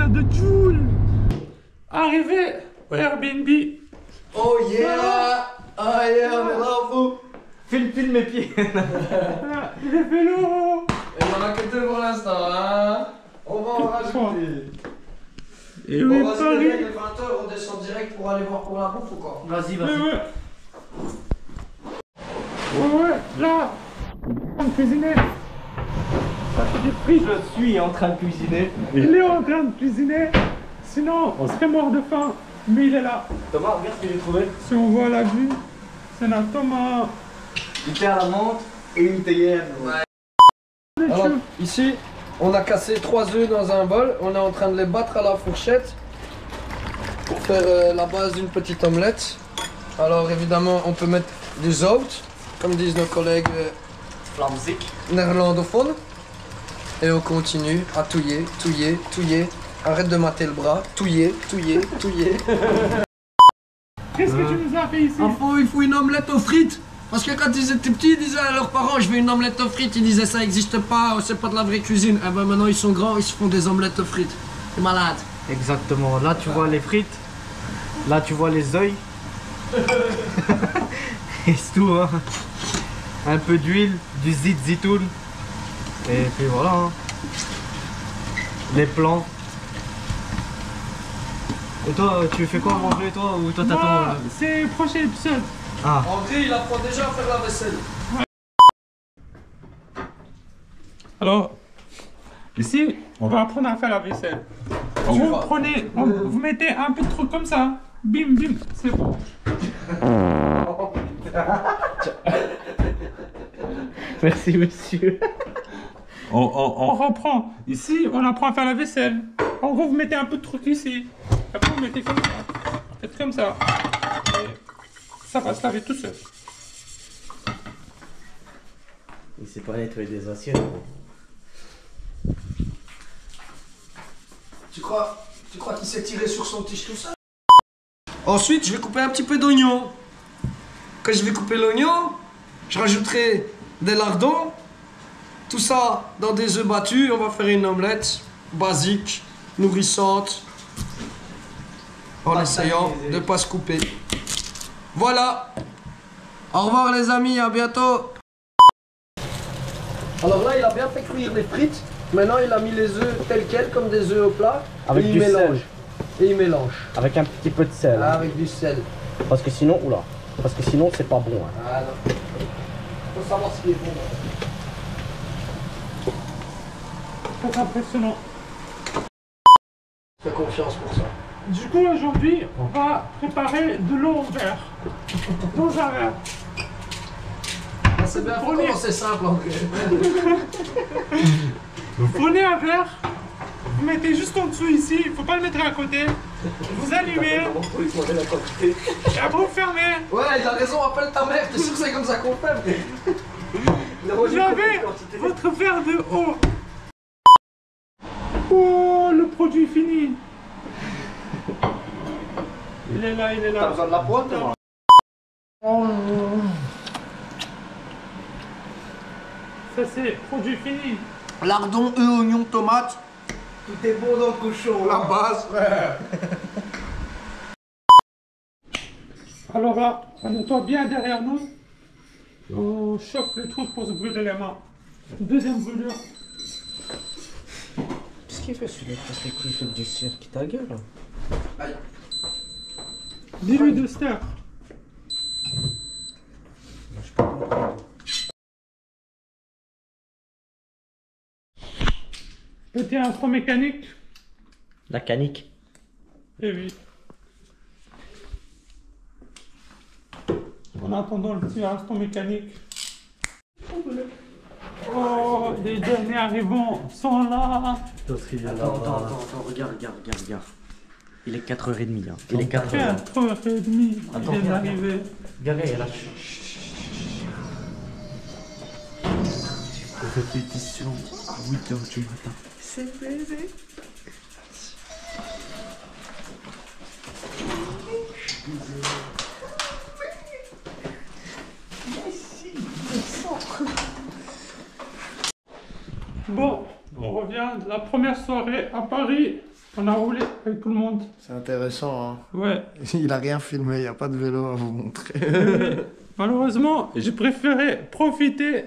de Joule. Arrivé au Airbnb. Oh yeah! Oh yeah, on est là, vous! File mes pieds. Voilà, les vélos. Et on en a que deux pour l'instant, hein? On va en rajouter. Et Bon, oui, vas-y, Paris. les gars, il est 20h, on descend direct pour aller voir pour la bouffe ou quoi? Vas-y, Ouais, vas-y. ouais. Ouais, là. En train de cuisiner. Ça fait des frites. Je suis en train de cuisiner. Il est en train de cuisiner. Sinon, on serait mort de faim. Mais il est là. Thomas, regarde ce que j'ai trouvé. Si on voit la vue, c'est un Thomas. Une thé à la menthe et une théière. Alors, ici, on a cassé 3 œufs dans un bol. On est en train de les battre à la fourchette pour faire la base d'une petite omelette. Alors, évidemment, on peut mettre du zout, comme disent nos collègues Flamzik. néerlandophones. Et on continue à touiller, touiller, touiller. Arrête de mater le bras. Touiller, touiller, touiller. Qu'est-ce que tu nous as fait ici? Il faut une omelette aux frites. Parce que quand ils étaient petits, ils disaient à leurs parents, je veux une omelette aux frites. Ils disaient, ça n'existe pas, c'est pas de la vraie cuisine. Et ben maintenant, ils sont grands, ils se font des omelettes aux frites. C'est malade. Exactement. Là, tu vois les frites. Là, tu vois les œils. Et c'est tout, hein. Un peu d'huile, du zitoun. Et puis voilà, hein. Les plans. Et toi, tu fais quoi à manger, toi? Ou toi, t'attends? Moi, c'est le prochain épisode. Ah. En vrai, il apprend déjà à faire la vaisselle. Alors, ici, on va apprendre à faire la vaisselle. Vous mettez un peu de truc comme ça. Bim, bim, c'est bon. Merci, monsieur. On reprend. Ici, on apprend à faire la vaisselle. En gros, vous mettez un peu de truc ici. Après, vous mettez comme ça. Faites comme ça. Et ça va se laver tout seul. Il sait pas nettoyer des assiettes. Tu crois qu'il s'est tiré sur son tige tout seul? Ensuite, je vais couper un petit peu d'oignon. Quand je vais couper l'oignon, je rajouterai des lardons. Tout ça dans des œufs battus. On va faire une omelette basique, nourrissante, en essayant de ne pas se couper. Voilà. Au revoir les amis, à bientôt. Alors là, il a bien fait cuire les frites. Maintenant, il a mis les œufs tels quels, comme des œufs au plat. Avec et du il mélange. sel. Et il mélange. Avec un petit peu de sel. Ah, avec du sel. Parce que sinon, oula. Parce que sinon, c'est pas bon. Hein. Ah non. Faut savoir ce qui est bon. C'est impressionnant. Fais confiance pour ça. Du coup, aujourd'hui, on va préparer de l'eau en verre. Dans un verre. Ah, c'est bien, faut commencer simple, André. Vous prenez un verre, vous mettez juste en dessous ici, il faut pas le mettre à côté. Vous allumez, et après vous fermez. Ouais, il a raison, appelle ta mère, t'es sûr que c'est comme ça qu'on fait? Vous avez votre verre de eau. Oh, le produit fini. Il est là, il est là. T'as besoin de la pointe, moi? Ça c'est produit fini. Lardon, œufs, oignons, tomates. Tout est bon dans le cochon. La base, frère. Alors là, on nettoie bien derrière nous. On chauffe le truc pour se brûler les mains. Deuxième brûlure. Qu'est-ce qu'il fait celui-là? Parce qu'il fait du cirque, ta gueule. Aïe. Dis-lui de stir. Petit instrument mécanique. La canique. Eh oui. En attendant le petit instrument mécanique. Oh, les derniers arrivants sont là. Attends, regarde. Il est 4h30. Hein. Il est 4h. 4h30. Il vient d'arriver. Regarde, il est là. Répétition, 8h du matin. C'est baiser. Bon, on revient de la première soirée à Paris. On a roulé avec tout le monde. C'est intéressant, hein. Ouais. Il a rien filmé, il n'y a pas de vélo à vous montrer. Malheureusement, j'ai préféré profiter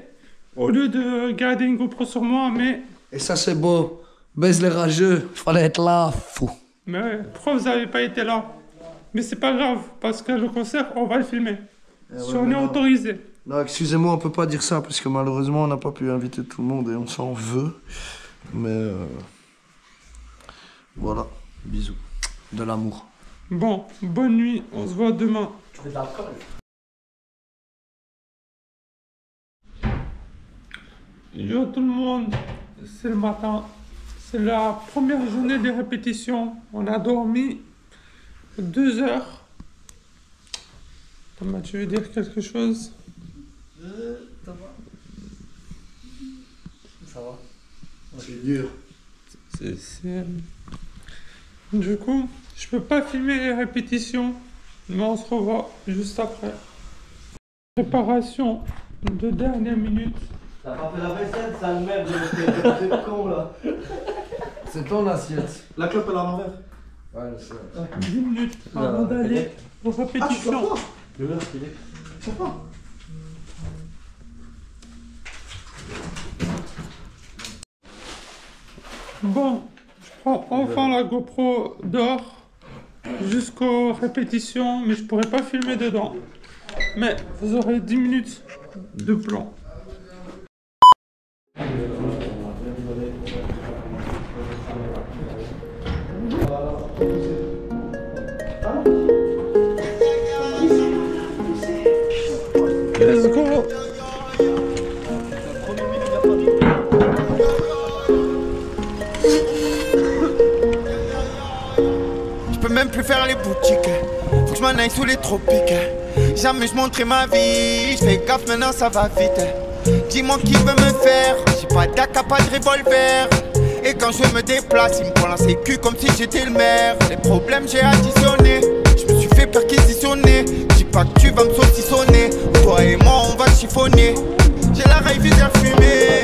au lieu de garder une GoPro sur moi, mais... Et ça, c'est beau. Baise les rageux. Fallait être là, fou. Mais ouais, pourquoi vous n'avez pas été là? Mais c'est pas grave, parce que le concert, on va le filmer. Si on est autorisé. Non, excusez-moi, on peut pas dire ça, parce que malheureusement, on n'a pas pu inviter tout le monde et on s'en veut. Mais voilà, bisous. De l'amour. Bon, bonne nuit, on se voit demain. Tu fais de l'alcool? Yo tout le monde, c'est le matin. C'est la première journée de répétition. On a dormi 2 heures. Thomas, tu veux dire quelque chose? Ça va. Ça va. C'est dur. Du coup, je peux pas filmer les répétitions, mais on se revoit juste après. Préparation de dernière minute. T'as pas fait la vaisselle, sale merde, c'est con là. C'est ton assiette. La clope elle est à l'envers. Ouais, je sais. 10 minutes avant d'aller aux répétitions. Le verre, il est. Ça va. Bon, je prends enfin la GoPro dehors jusqu'aux répétitions, mais je pourrais pas filmer dedans. Mais vous aurez 10 minutes de plan. Let's go. Je peux même plus faire les boutiques. Faut que je m'en aille sous les tropiques. Jamais je montrais ma vie. Je fais gaffe maintenant ça va vite. Dis-moi qui veut me faire. J'ai pas d'AK, pas de revolver. Et quand je me déplace, il me prend la sécu comme si j'étais le maire. Les problèmes j'ai additionné. Je me suis fait perquisitionner. Dis pas que tu vas me saucissonner. Toi et moi on va chiffonner. J'ai la rave visuelle fumée.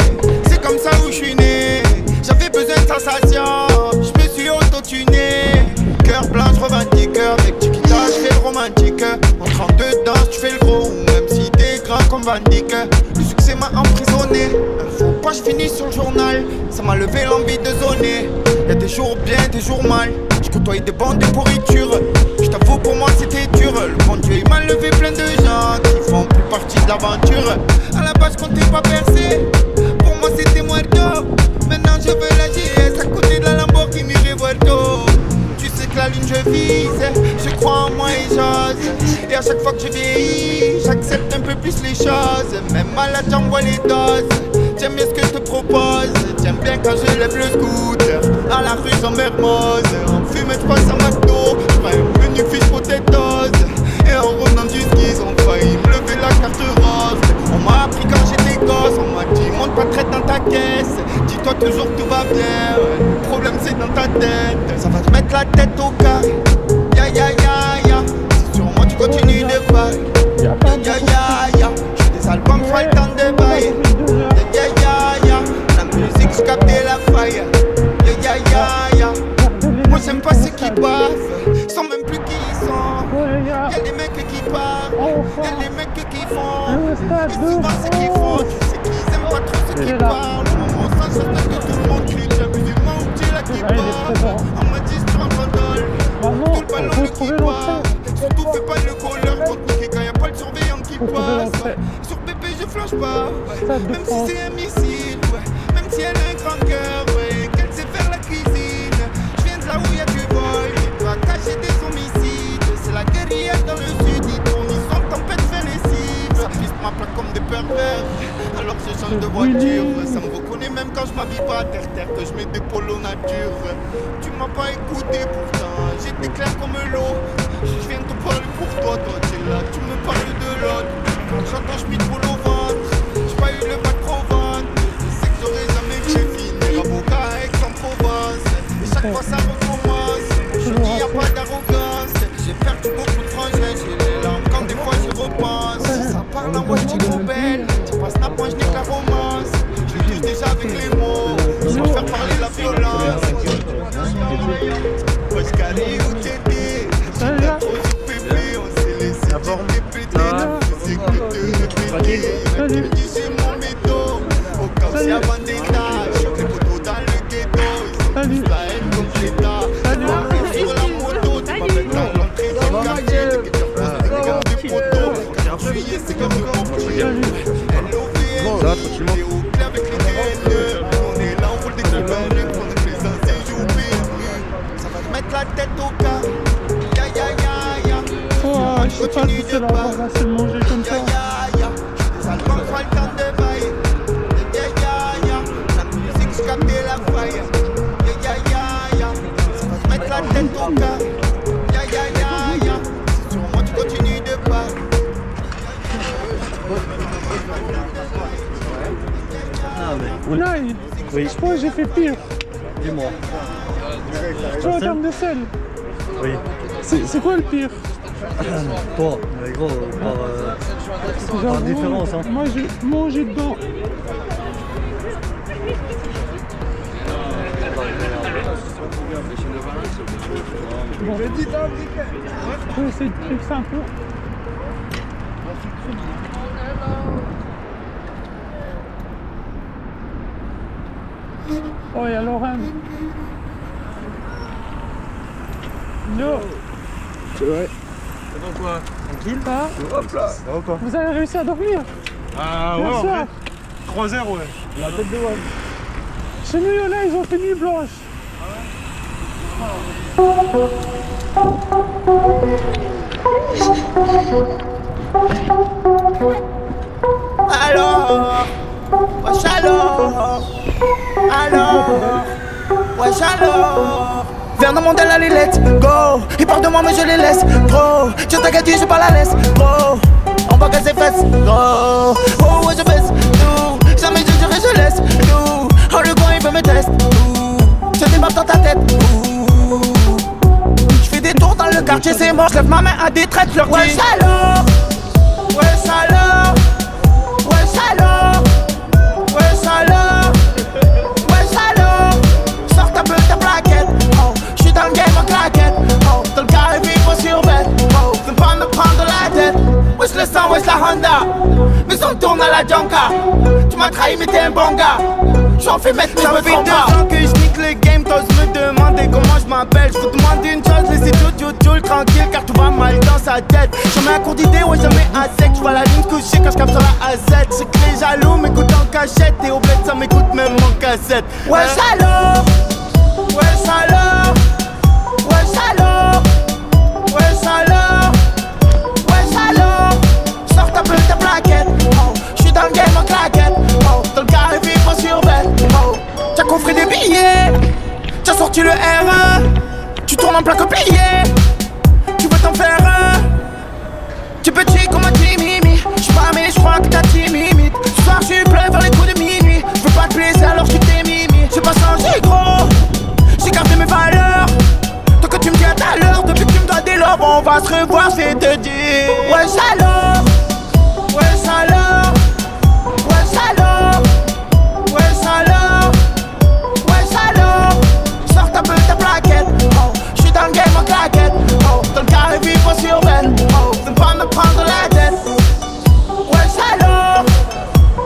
C'est comme ça où je suis né. J'avais besoin de sensation. Je me suis auto-tuné. Cœur blanc, je revendiqueur. Avec Chiquita, je fais le romantique. En 32 danses, tu fais le gros. Même si t'es grand comme Van Dyck. Le succès m'a emprisonné. Faut pas, je finis sur le journal. Ça m'a levé l'envie de zoner. Y'a des jours bien, des jours mal. Je côtoie des bandes de pourriture. Je t'avoue, pour moi c'était dur. Le bon Dieu, il m'a levé plein de gens qui font plus partie de l'aventure. À la base, je comptais pas percer. Pour moi, c'était muerto. Maintenant, je veux la GS à côté de la Lamborghini Revuelto. Tu sais que la lune je vise, je crois en moi et j'ose. Et à chaque fois que je vieillis, j'accepte un peu plus les choses. Même malade j'envoie les doses. J'aime bien ce que je te propose. J'aime bien quand je lève le scooter. À la rue en Mermoz. En fumée je passe à McDo. Je prends un menu fiche potatoes. Et en revenant du ski ils ont failli me lever la carte rose. On m'a appris quand j'étais gosse. On m'a dit monte pas traite dans ta caisse. Dis-toi toujours que tout va bien. Le problème c'est dans ta tête. Ça va te mettre la tête au carré. Ya ya ya ya. Si sur moi tu continues de bailler. Ya ya ya ya. J'fais des albums, j'fais le temps de bailler. Ya ya ya ya. La musique j'captais la faille. Ya ya ya ya. Moi j'aime pas ceux qui baffent. Ils sont même plus qui ils sont. Y'a des mecs qui parlent. Y'a des mecs qui font. Et souvent c'est qu'ils font. Tu sais qu'ils aiment pas trop ceux qui parlent. Mon sens j'attends que tout le monde crie. J'ai musulman ou tu là qui parle. On m'a dit tu en condole. Tout le ballon de qui part. Surtout fais pas le colleur contre Mickey quand y'a pas le surveillant qui passe. Sur bébé je flanche pas. Même si c'est un missile. Même si elle a un grand cœur. Qu'elle sait faire la cuisine. Je viens de là où y'a du vol. Il doit cacher des homicides. C'est la guerrière dans le sud. Ils tournent, ils sont tempête fait lessive. Ça pisse ma plaque comme des pervers. Alors je change de voiture. Ça me reconnaît même quand je m'habille pas à terre. Que je mets des polos nature. Tu m'as pas écouté pourtant. J'étais clair comme l'eau. Je viens de te parler pour toi. Toi t'es là, tu me parles de l'autre. Quand j'entends je m'y trop au ventre. J'ai pas eu le bac pro ventre. Je sais que j'aurais jamais fait finir avocat à Aix-en-Provence. Et chaque fois ça recommence. Je dis y'a pas d'arrogance. J'ai perdu beaucoup de frangins. J'ai les larmes quand des fois j'y repense. Ça parle en moi je dis trop belle. Tu passes la pointe, je nique la romance. Je touche déjà avec les mots. Sans faire parler la violence. est au clair avec les DNE. On est là, on roule des copains, pendant que les anciens jouent PMU. Ça va te mettre la tête au cas. Ya ya ya ya. Oh, je sais pas si c'est la voir assez manger comme ça. Ya ya ya. Des albums, pas le temps de bailler. Ya ya ya. La musique, je captais la faille. Ya ya ya ya. Ça va te mettre la tête au cas. Ya ya ya ya. C'est sur moi, tu continues de pas. Oulai, Oui. je crois que j'ai fait pire. Dis-moi. Tu vois, en termes de sel, Oui. c'est quoi le pire? Toi, mais gros, par différence, hein. Moi, j'ai mangé dedans. Bon. Je vais essayer de trier ça un peu. Oh, il y a Lorraine. Yo. Ouais. C'est bon quoi? Tranquille? Hop là. Ça va quoi? Vous avez réussi à dormir? Ah Hier ouais, en soir. fait. 3 heures, ouais. La tête de Wall. Chez nous, là, ils ont fait nuit blanche. Alors, wesh alors, wesh alors. Viens dans mon del, allez, let's go. Ils parlent de moi, mais je les laisse, gros. Je t'inquiète, je pas la laisse, gros. On va casser fesses, gros. Oh, ouais, je baisse, tout. Jamais je dirai, je laisse, tout. Oh, le coin, il veut me tester, tout. Je démarre dans ta tête, tout. Je fais des tours dans le quartier, c'est mort. Je lève ma main à des traites, leur dis. Wesh alors, wesh alors. Wesh alors, wesh alors, wesh alors. Sors un peu ta plaquette, oh. J'suis dans le game en claquette, oh. Dans le carré vivre sur bête, oh. Viens pas me prendre la tête. Wesh le sang, wesh la Honda. Mais on tourne à la Janka. Tu m'as trahi mais t'es un bon gars. J'en fais mettre mais je me trompe pas. Ça fait 2 ans que je nique le game, t'oses me demander comment je m'appelle. Je vous demande une chose, laissez tout tranquille car tout va mal dans sa tête. Jamais un cours d'idée, ouais jamais à sec. J'vois la ligne couchée quand j'capte sur la AZ. C'est que les jaloux m'écoutent en cachette et au bled ça m'écoute même en cassette. Wesh alors, wesh alors, wesh alors, wesh alors, wesh alors. Sors un peu ta plaquette, oh. J'suis dans le game en claquette, oh. Dans le carré vivre sur bête, oh. T'as coffré des billets, t'as sorti le R1. Tu tournes en plaque au plié, tu veux t'en faire un. Tu petit comme un timimi, j'suis pas mais j'crois que t'as timimite. Ce soir j'suis plein vers les coups de minuit. J'veux pas te blesser alors j'suis t'es mimi. J'ai pas changé gros, j'ai gardé mes valeurs. Tant que tu me dis à ta l'heure, depuis que tu me dois des lobes, on va se revoir, c'est te dire. Wesh alors, wesh alors, wesh alors, wesh alors, wesh alors. Sors un peu ta plaquette, oh. J'suis dans le game en claquette, oh. Dans le carré vivre sur belle, oh. Viens pas me prendre la tête. Wesh alors,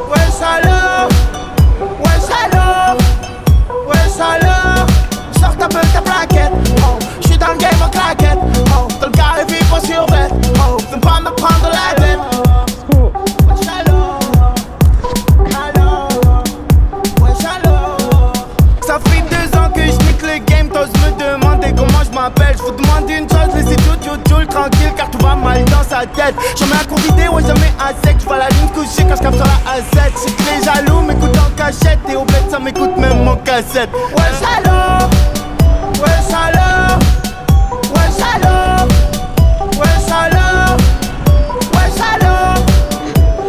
wesh alors, wesh alors, wesh alors. Sors un peu ta plaquette, oh. J'suis dans le game en claquette, oh. Dans le carré vivre sur belle, oh. Viens pas me prendre la tête. Wesh alors, alors, wesh alors. Ça fait 2 ans que j'nique le game, t'oses me demander comment je m'appelle. Je vous demande une chose, laissez tout tranquille car tout va mal dans sa tête. Jamais un cours d'idée, ouais jamais à sec. J'vois la ligne couchée quand j'capte sur la AZ. C'est que les jaloux m'écoutent en cachette et au bled ça m'écoute même en cassette. Wesh alors, wesh alors, wesh alors, wesh alors, wesh alors,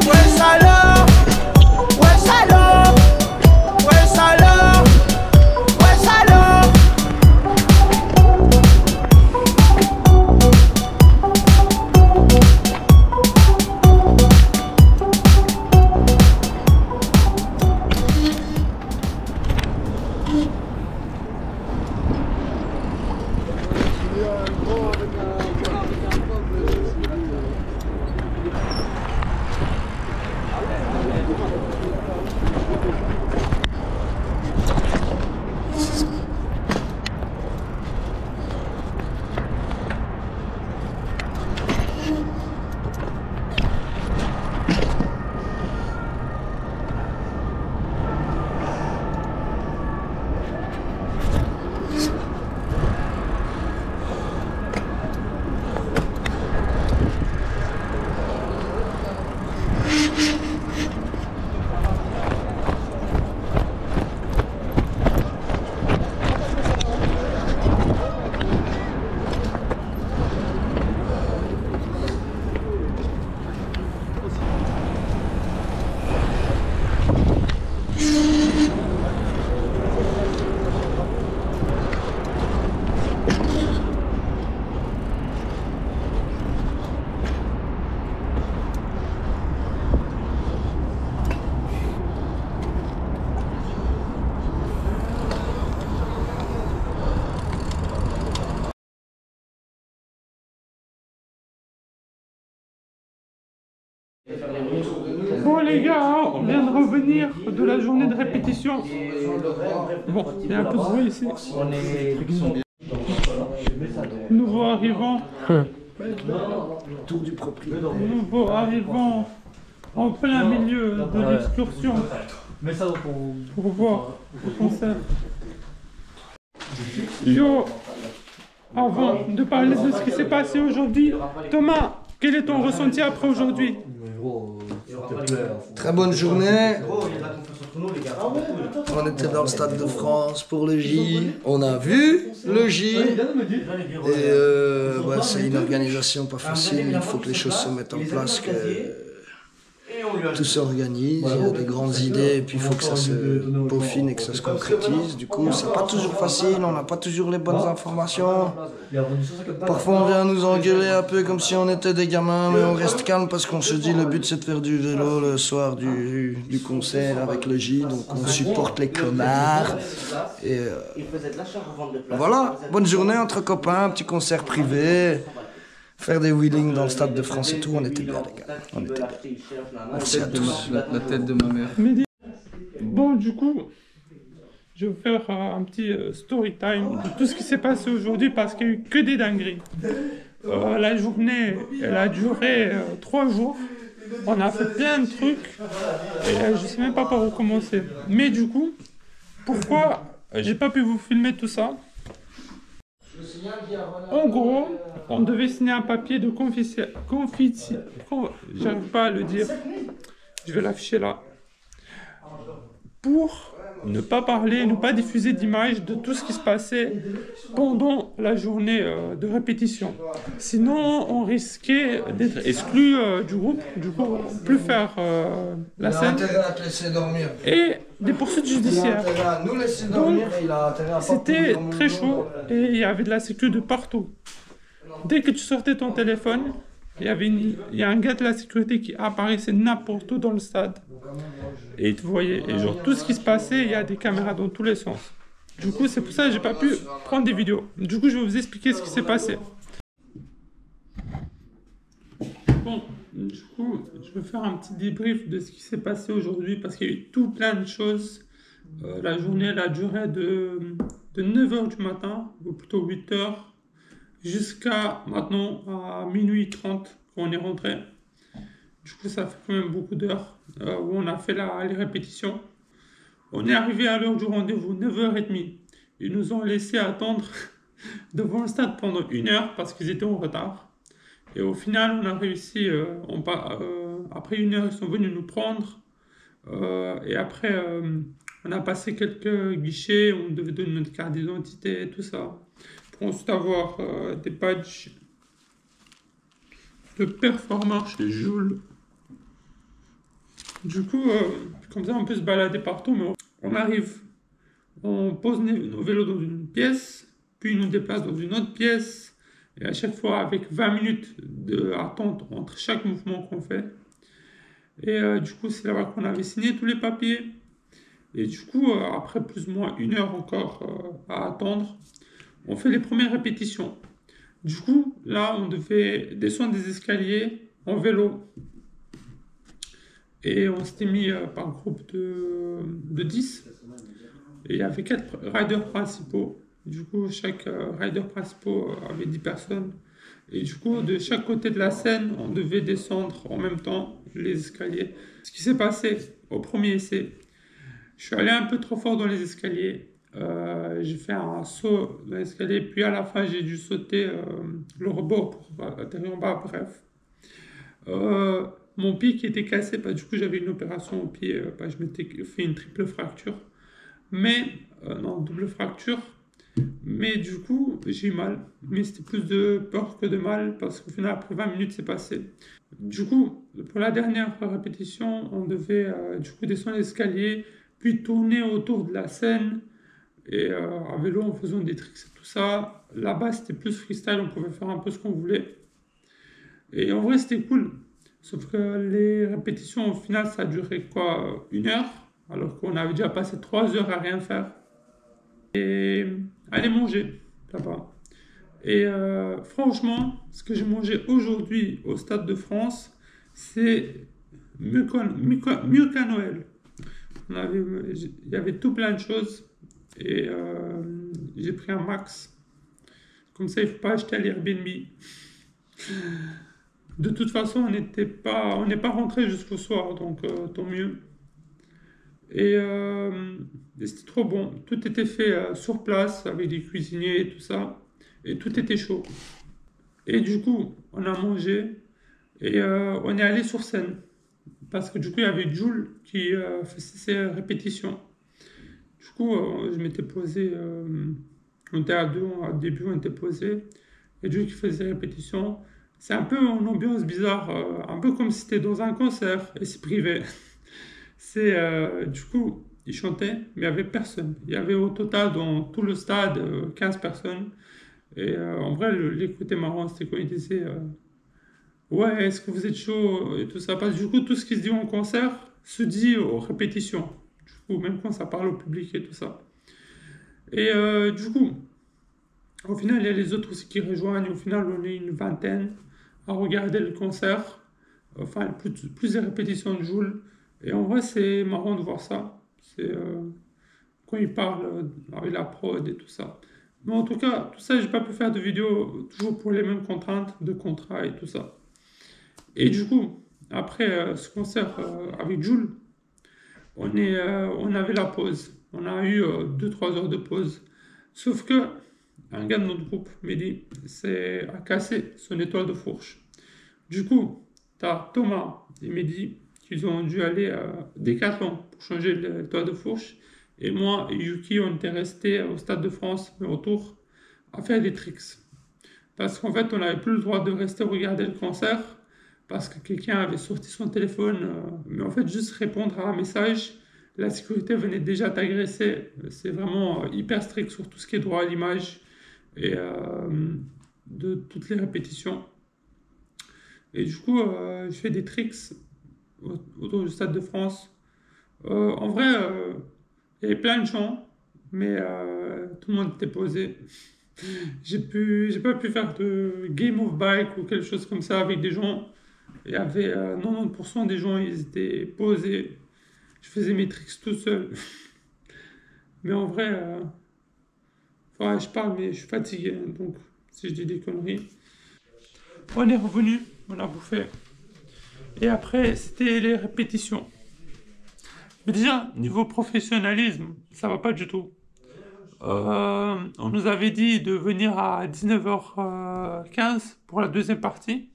wesh alors, wesh alors, wesh alors, wesh alors. Bon les gars, on vient de revenir de la journée de répétition. Bon, il y a un peu de bruit ici. Nouveau arrivant. Tour du propriétaire. Nouveau arrivant en plein milieu de l'excursion. Pour voir le concert. Yo, avant de parler de ce qui s'est passé aujourd'hui, Thomas, quel est ton ressenti après aujourd'hui? Très bonne journée. On était dans le Stade de France pour le J. On a vu le J. Et c'est une organisation pas facile. Il faut que les choses se mettent en place, que tout s'organise. Il y a des grandes idées et puis il faut que ça se peaufine et que ça se concrétise. Du coup, c'est pas toujours facile. On n'a pas toujours les bonnes informations. Parfois, on vient nous engueuler un peu comme si on était des gamins, mais on reste calme parce qu'on se dit le but c'est de faire du vélo le soir du concert avec le J. Donc on supporte les connards. Et voilà, bonne journée entre copains, petit concert privé. Faire des wheelings dans le Stade de France et tout, on était bien les gars. On était bien. Merci à tous. La tête de ma mère. Bon, du coup, je vais faire un petit story time de tout ce qui s'est passé aujourd'hui parce qu'il n'y a eu que des dingueries. La journée, elle a duré 3 jours. On a fait plein de trucs et je sais même pas par où commencer. Mais du coup, pourquoi j'ai pas pu vous filmer tout ça? En gros, on devait signer un papier de j'arrive pas à le dire. Je vais l'afficher là. Pour ne pas parler, ne pas diffuser d'images de tout ce qui se passait pendant la journée de répétition. Sinon, on risquait d'être exclu du groupe, du coup, plus faire la scène. Et des poursuites judiciaires. Donc, c'était très chaud et il y avait de la sécurité de partout. Dès que tu sortais ton téléphone, il y a un gars de la sécurité qui apparaissait n'importe où dans le stade. Et il te voyait. Et genre, tout ce qui se passait, il y a des caméras dans tous les sens. Du coup, c'est pour ça que j'ai pas pu prendre des vidéos. Du coup, je vais vous expliquer ce qui s'est passé. Bon, du coup, je vais faire un petit débrief de ce qui s'est passé aujourd'hui parce qu'il y a eu tout plein de choses. La journée, elle a duré de 9h du matin, ou plutôt 8h, jusqu'à maintenant à minuit 30 quand on est rentré. Du coup, ça fait quand même beaucoup d'heures où on a fait les répétitions. On est arrivé à l'heure du rendez-vous, 9h30. Ils nous ont laissé attendre devant le stade pendant 1 heure parce qu'ils étaient en retard. Et au final, on a réussi, après 1 heure, ils sont venus nous prendre. Et après, on a passé quelques guichets, on devait donner notre carte d'identité et tout ça. Pour ensuite avoir des badges de performance chez Joule. Du coup, comme ça, on peut se balader partout, mais on arrive, on pose nos vélos dans une pièce, puis nous déplace dans une autre pièce, et à chaque fois avec 20 minutes d'attente entre chaque mouvement qu'on fait. Et du coup, c'est là-bas qu'on avait signé tous les papiers. Et du coup, après plus ou moins 1 heure encore à attendre, on fait les premières répétitions. Du coup, là, on devait descendre des escaliers en vélo. Et on s'était mis par groupe de 10. Et il y avait 4 riders principaux. Du coup, chaque rider principal avait 10 personnes. Et du coup, de chaque côté de la scène, on devait descendre en même temps les escaliers. Ce qui s'est passé au premier essai, je suis allé un peu trop fort dans les escaliers. J'ai fait un saut dans l'escalier, puis à la fin, j'ai dû sauter le rebord pour atterrir en bas. Bref. Mon pied qui était cassé, du coup, j'avais une opération au pied. Je m'étais fait une triple fracture. Double fracture. Mais du coup, j'ai eu mal. Mais c'était plus de peur que de mal parce qu'au final, après 20 minutes, c'est passé. Du coup, pour la dernière répétition, on devait descendre l'escalier, puis tourner autour de la scène. Et à vélo, en faisant des tricks et tout ça. Là-bas, c'était plus freestyle, on pouvait faire un peu ce qu'on voulait. Et en vrai, c'était cool. Sauf que les répétitions, au final, ça a duré 1 heure, alors qu'on avait déjà passé 3 heures à rien faire. Et aller manger là-bas. Et franchement, ce que j'ai mangé aujourd'hui au Stade de France, c'est mieux qu'à Noël. Il y avait tout plein de choses et j'ai pris un max. Comme ça, il ne faut pas acheter à l'Airbnb. De toute façon, on n'est pas rentré jusqu'au soir, donc tant mieux. Et c'était trop bon. Tout était fait sur place avec des cuisiniers et tout ça. Et tout était chaud. Et du coup, on a mangé et on est allé sur scène. Parce que du coup, il y avait Jules qui faisait ses répétitions. Du coup, je m'étais posé. On était à deux, au début, on était posé. Et Jules qui faisait ses répétitions. C'est un peu une ambiance bizarre, un peu comme si c'était dans un concert et c'est privé. Du coup, il chantait, mais il n'y avait personne. Il y avait au total dans tout le stade 15 personnes. Et en vrai, les côtés marrants, c'était quand il disait ouais, est-ce que vous êtes chaud et tout ça. Parce que du coup, tout ce qui se dit en concert se dit aux répétitions. Du coup, même quand ça parle au public et tout ça. Et du coup, au final, il y a les autres aussi qui rejoignent. Au final, on est une vingtaine à regarder le concert. Enfin, plus des répétitions de Jules. Et en vrai, c'est marrant de voir ça. C'est quand il parle avec la prod et tout ça. Mais en tout cas, tout ça, j'ai pas pu faire de vidéo toujours pour les mêmes contraintes de contrat et tout ça. Et du coup, après ce concert avec Jules, on avait la pause. On a eu 2-3 heures de pause. Sauf que un gars de notre groupe, Mehdi, a cassé son étoile de fourche. Du coup, t'as Thomas et Mehdi qui ont dû aller à Decathlon pour changer l'étoile de fourche. Et moi et Yuki, on était restés au Stade de France, mais autour, à faire des tricks. Parce qu'en fait, on n'avait plus le droit de rester regarder le concert, parce que quelqu'un avait sorti son téléphone. Mais en fait, juste répondre à un message, la sécurité venait déjà t'agresser. C'est vraiment hyper strict sur tout ce qui est droit à l'image et de toutes les répétitions. Et du coup, je fais des tricks autour du Stade de France. En vrai, il y avait plein de gens, mais tout le monde était posé. J'ai pas pu faire de game of bike ou quelque chose comme ça avec des gens. Il y avait 90% des gens, ils étaient posés. Je faisais mes tricks tout seul. Mais en vrai, je parle, mais je suis fatigué. Donc, si je dis des conneries. On est revenu, on a bouffé. Et après, c'était les répétitions. Mais déjà, niveau professionnalisme, ça va pas du tout. On nous avait dit de venir à 19h15 pour la deuxième partie.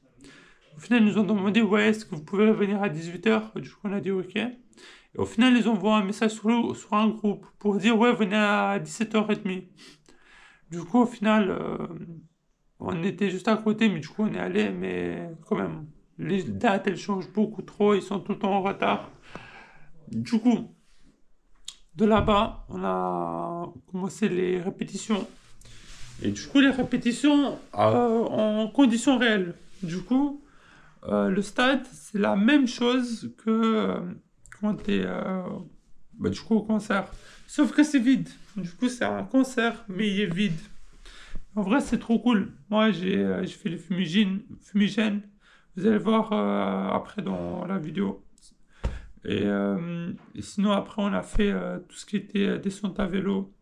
Au final, ils nous ont demandé, ouais, est-ce que vous pouvez venir à 18h? Du coup, on a dit ok. Et au final, ils ont envoyé un message sur un groupe pour dire, ouais, venez à 17h30. Du coup, au final, on était juste à côté, mais du coup, on est allé, mais quand même, les dates, elles changent beaucoup trop, ils sont tout le temps en retard. Du coup, de là-bas, on a commencé les répétitions. Et du coup, les répétitions en conditions réelles. Du coup, le stade, c'est la même chose que quand t'es du coup, au concert. Sauf que c'est vide. Du coup, c'est un concert, mais il est vide. En vrai, c'est trop cool. Moi, j'ai fait les fumigènes. Vous allez voir après dans la vidéo. Et sinon, après, on a fait tout ce qui était descente à vélo.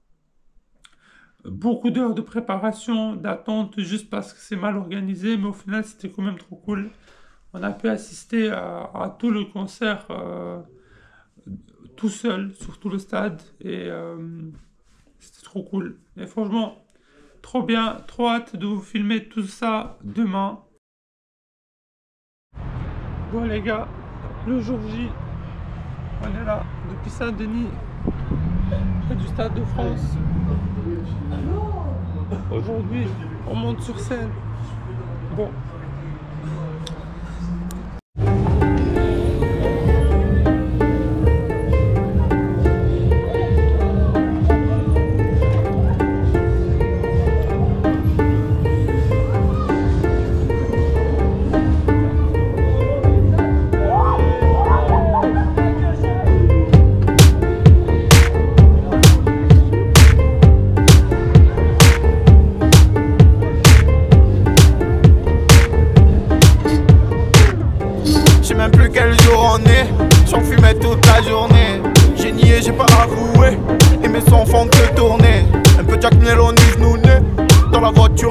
Beaucoup d'heures de préparation, d'attente, juste parce que c'est mal organisé. Mais au final, c'était quand même trop cool. On a pu assister à tout le concert tout seul, sur tout le stade. Et c'était trop cool. Et franchement, trop bien, trop hâte de vous filmer tout ça demain. Bon les gars, le jour J, on est là depuis Saint-Denis, près du Stade de France. Aujourd'hui, on monte sur scène. Bon.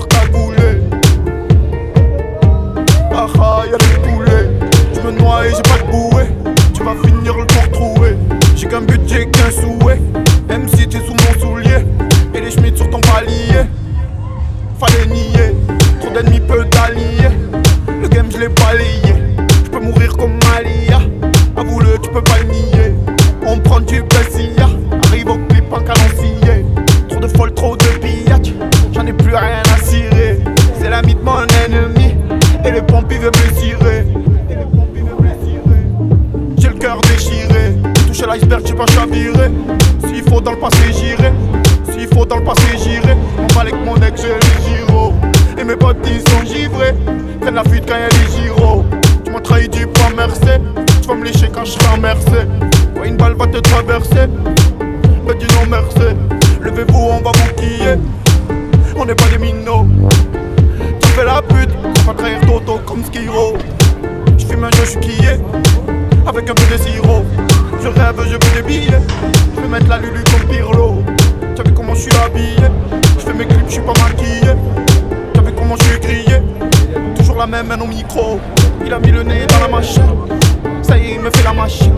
corps cagoulé. Ah ah, y'a des poulets. Je me noie et j'ai pas de bouée. Tu vas finir le tour troué. J'ai qu'un budget, qu'un souhait. Même si t'es sous mon soulier et les schmitts sur ton palier. Fallait nier, trop d'ennemis, peu d'alliés. Le game je l'ai balayé. Je peux mourir comme Malia. Avoue-le, tu peux pas le nier. On prend du Bessia. Arrive au clip en calancier. Trop de folle, trop de pillac. J'en ai plus rien à cirer. C'est l'ami de mon ennemi. Et le pompi veut me cirer. J'ai le cœur déchiré. Touché l'iceberg, j'ai pas chaviré. S'il faut dans le passé, j'irai. S'il faut dans le passé, j'irai. On va avec mon ex, j'ai les gyros. Et mes potes ils sont givrés. Prennent la fuite quand y'a les gyros. Tu m'as trahi du point Mercé. Tu vas me lécher quand je serai en Mercé. Ouais, une balle va te traverser. Me dis non merci. Levez-vous, on va vous quiller. On n'est pas des minots. Tu fais la pute, on va trahir Toto comme Skiro. Je fume un jeu, je suis quillé. Avec un peu de sirop. Je rêve, je veux des billets. Je vais mettre la lulu comme Pirlo. T'as vu comment je suis habillé? Je fais mes clips, je suis pas maquillé. T'as vu comment je suis grillé? Toujours la même main au micro. Il a mis le nez dans la machine. Ça y est, il me fait la machine.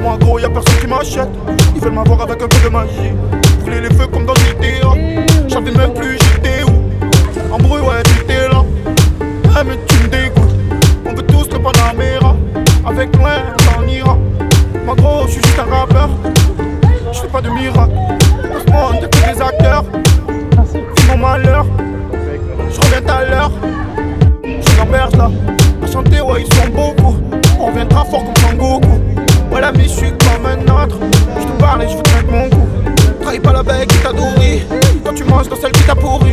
Moi gros, y'a personne qui m'achète. Ils veulent m'avoir avec un peu de magie. Brûler les feux comme dans GTA. J'avais même plus, j'étais où? En bruit, ouais, t'étais là. Ah, mais tu me dégoûtes. On veut tous le Panamera. Avec loin, on ira. Moi gros, je suis juste un rappeur. Je fais pas de miracle. On t'es que des acteurs. C'est mon malheur. Je reviens tout à l'heure. J'ai l'amberge là. À chanter, ouais, ils sont beaucoup. On reviendra fort comme Sangoku. Ouais, l'ami, je suis comme un autre. Je te parle et je veux te mettre mon coup. Trahis pas la bec qui t'a nourri. Quand tu manges dans celle qui t'a pourri.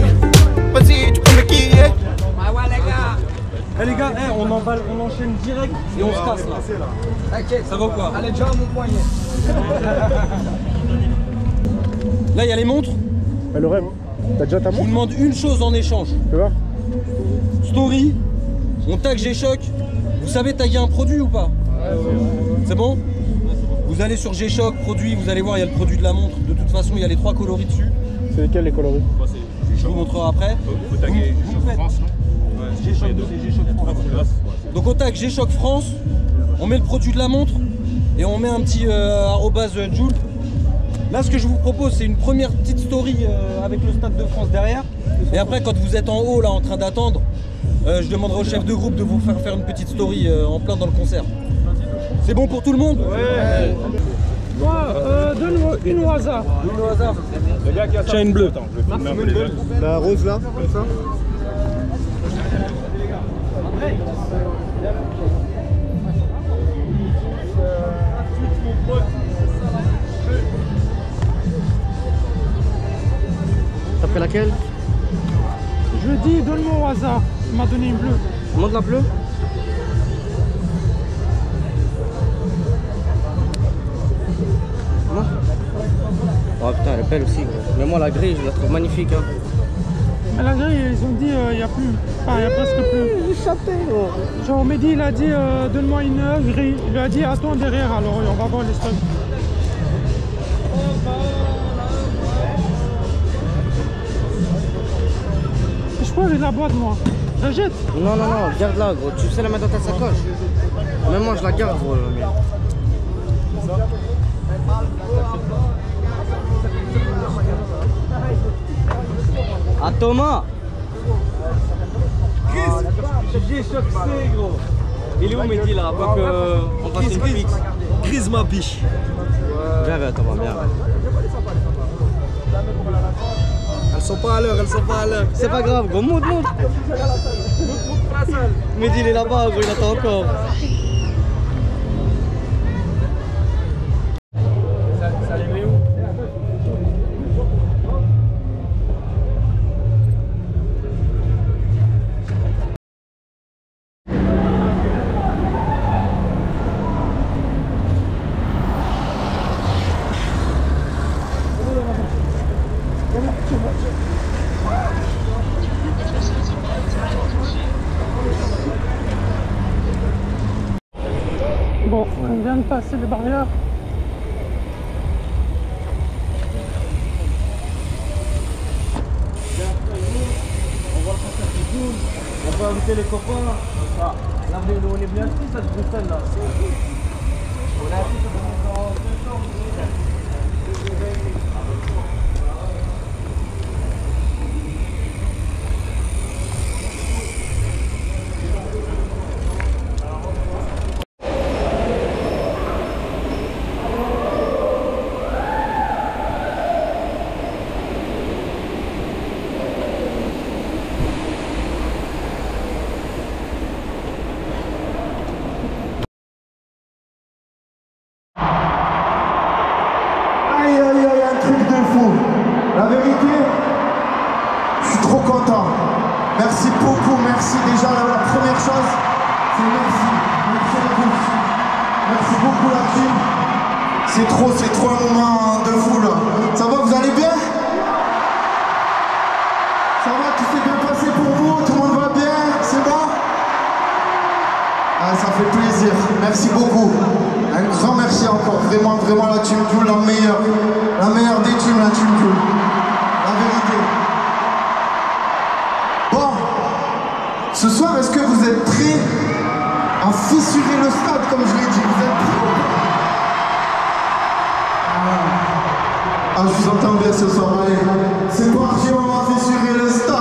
Vas-y, tu peux me quiller. Eh les gars, on enchaîne direct et on se casse là. T'inquiète. Ça va ou quoi? Allez, déjà mon poignet. Là, il y a les montres. Le rêve. T'as déjà ta Je vous montre? demande une chose en échange. Tu vois? Story, on tag G-Shock. Vous savez taguer un produit ou pas? C'est bon? Vous allez sur G-Shock, produit, vous allez voir, il y a le produit de la montre. De toute façon, il y a les 3 coloris dessus. C'est lesquels les coloris? Je vous montrerai après. Faut taguer G-Shock France, non? G-Shock, c'est G-Shock France. Donc on tag G-Shock France, on met le produit de la montre et on met un petit arrobase Joule. Là, ce que je vous propose, c'est une première petite story avec le Stade de France derrière. Et après, quand vous êtes en haut, là, en train d'attendre, je demanderai au chef de groupe de vous faire une petite story en plein dans le concert. C'est bon pour tout le monde? Ouais. Moi, donne-moi une au hasard. Une au hasard. Tiens, une bleue. La rose là, comme ça. T'as pris laquelle? Je dis, donne-moi au hasard. Il m'a donné une bleue. Montre la bleue. Oh putain, elle est belle aussi, gros. Mais moi, la grille, je la trouve magnifique. Hein. Mais la grille, ils ont dit, il n'y a plus. Enfin, il n'y a presque plus. Échappé, gros. Genre, Mehdi, il a dit, donne-moi une grille. Il lui a dit, attends derrière, alors on va voir les stocks. Je crois que j'ai la boîte, moi. Je la jette. Non, non, non, garde-la, gros. Tu sais la mettre dans ta sacoche. Même moi, je la garde, gros. Mais... Ah, Thomas! G-Shock C, gros. Il est où Mehdi là? Pas qu'on fasse une fixe. Grise ma biche. Viens, viens, Thomas, viens. Elles sont pas à l'heure, elles sont pas à l'heure. C'est pas grave, gros. Monte. Mehdi, il est là-bas, gros. Il attend encore. Bon, on vient de passer les barrières. on va inviter les copains. Ah, là, on est bien assis, ça, de Bruxelles, là. On est assis, ça commence en septembre. La vérité, je suis trop content. Merci beaucoup, merci déjà. La première chose, c'est merci. Merci à tous. Merci beaucoup la team. C'est trop un moment de fou là. Ça va, vous allez bien? Ça va, tout s'est bien passé pour vous? Tout le monde va bien? C'est bon? Ah, ça fait plaisir. Merci beaucoup. Un grand merci encore. Vraiment, vraiment la team Joule, la meilleure. La meilleure des teams, la team Joule. La vérité. Bon, ce soir, est-ce que vous êtes prêts à fissurer le stade, comme je l'ai dit? Vous êtes prêts? Ah, je vous entends bien ce soir, allez. C'est parti, on va fissurer le stade.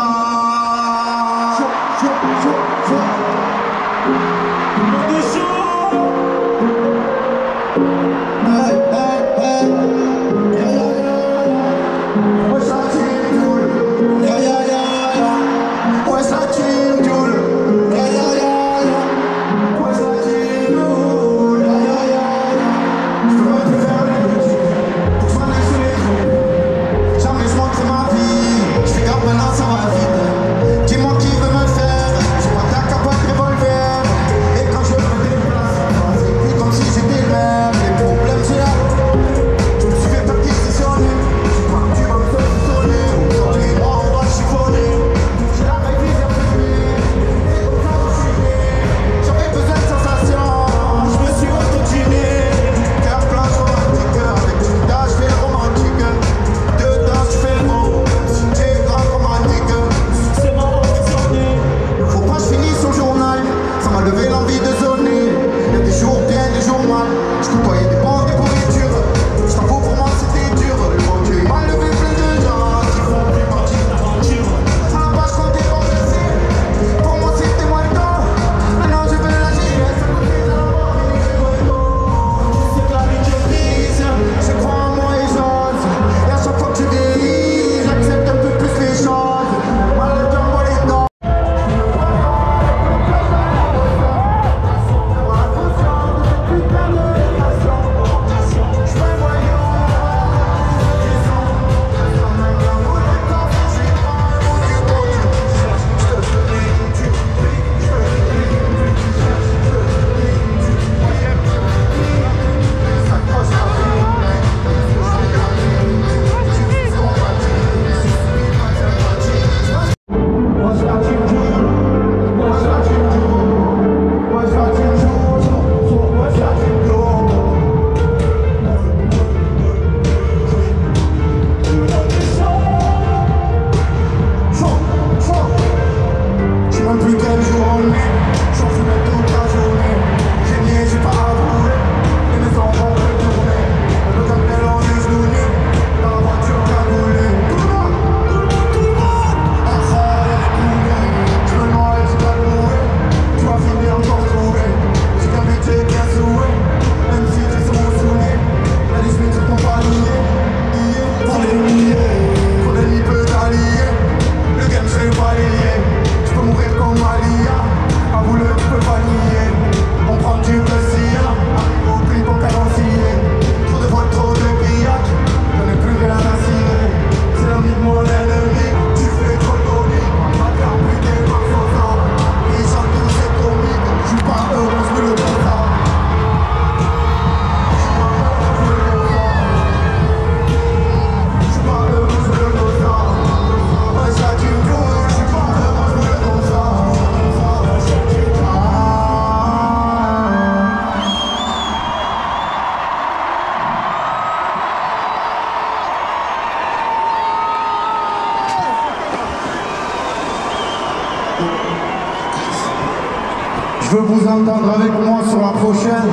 Je veux vous entendre avec moi sur la prochaine.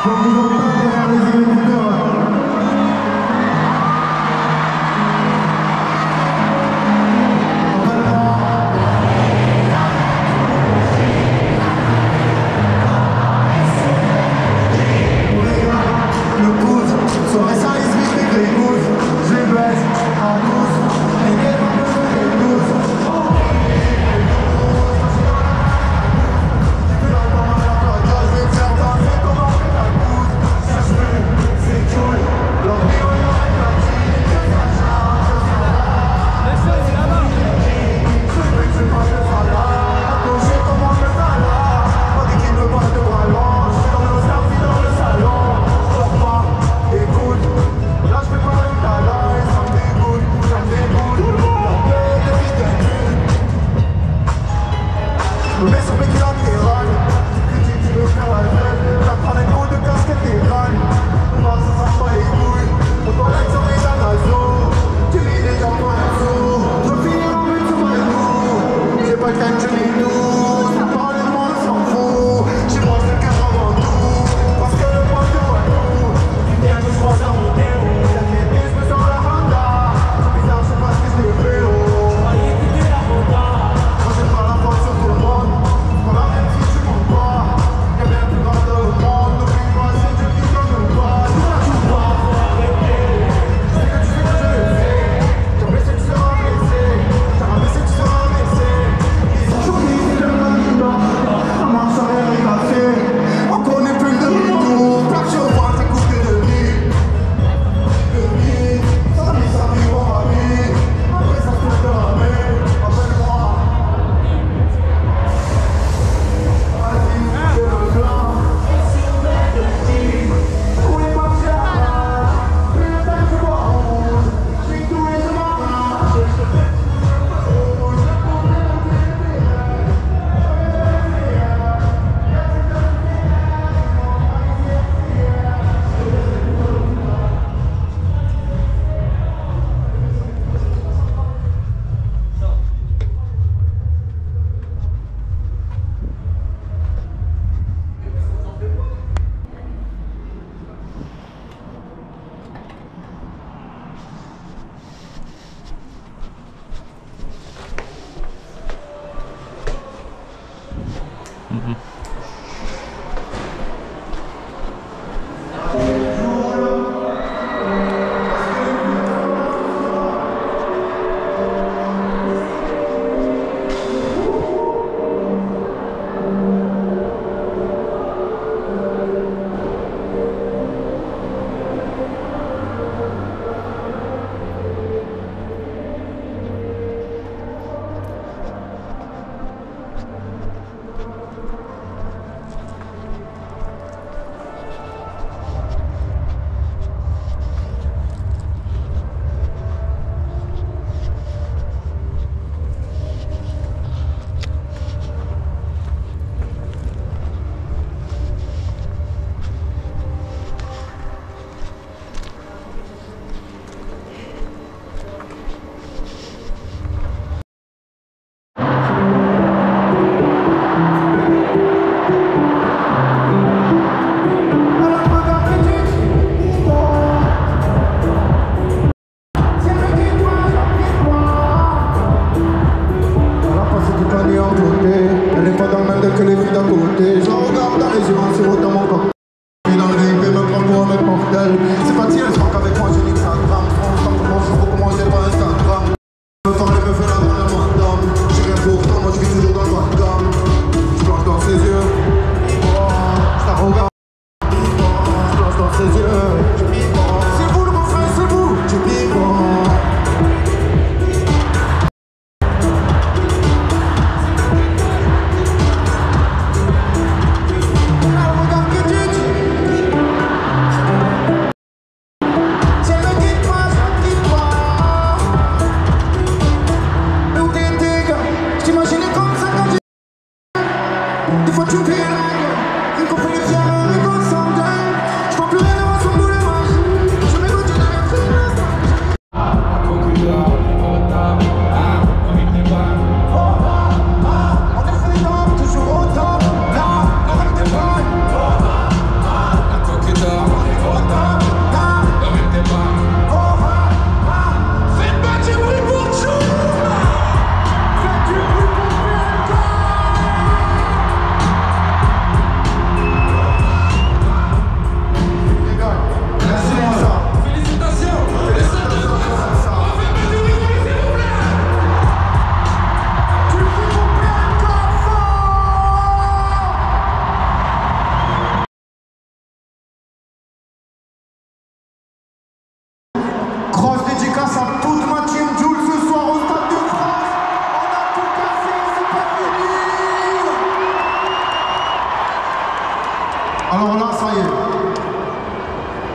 Je veux vous entendre derrière les écouteurs.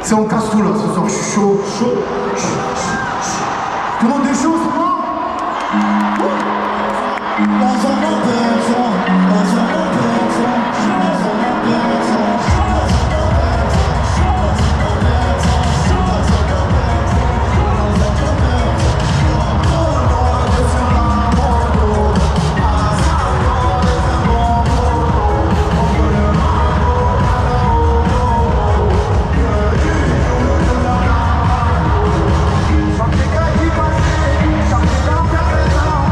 C'est on casse tout là ce soir, je suis chaud. Chaud. Tout le monde est chaud, c'est bon? On s'en va personne, on s'en va personne, on s'en va personne. Chaque dégât qui passe, chaque dégât qui passe.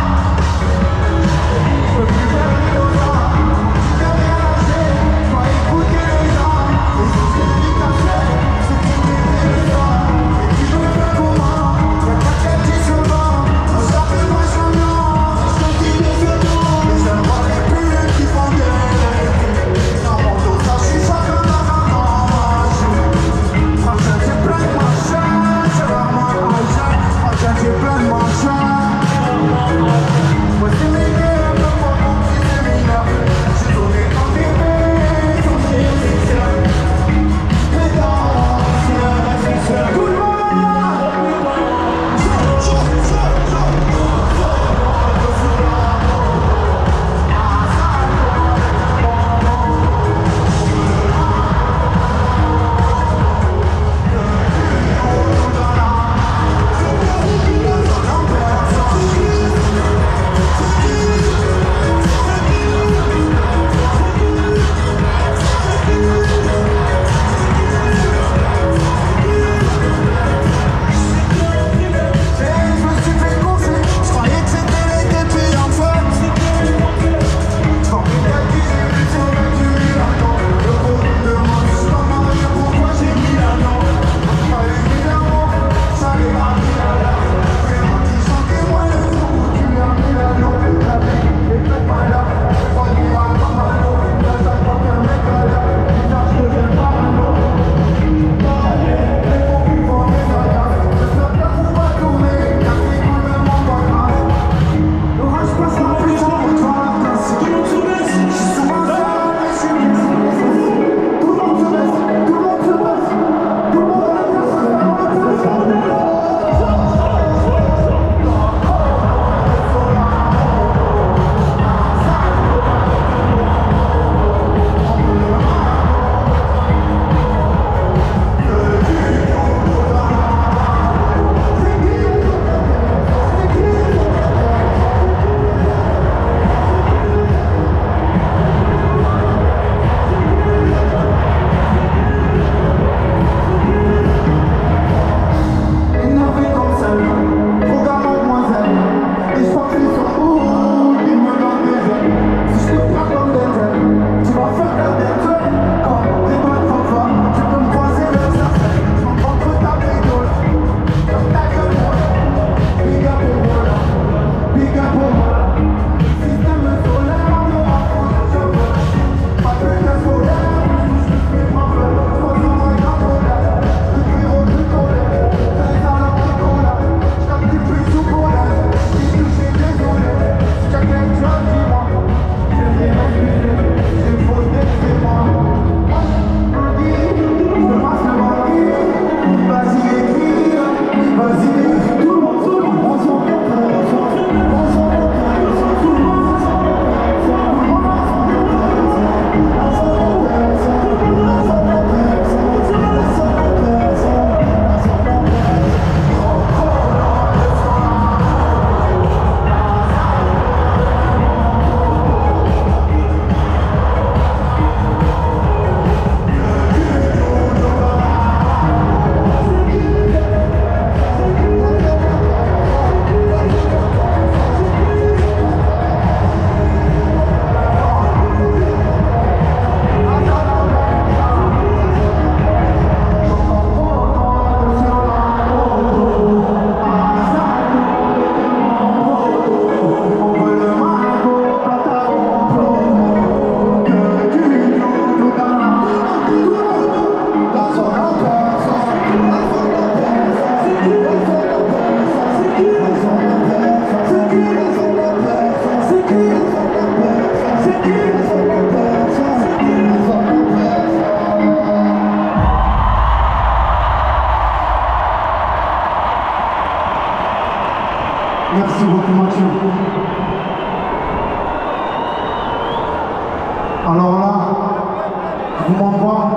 vous m'en pas,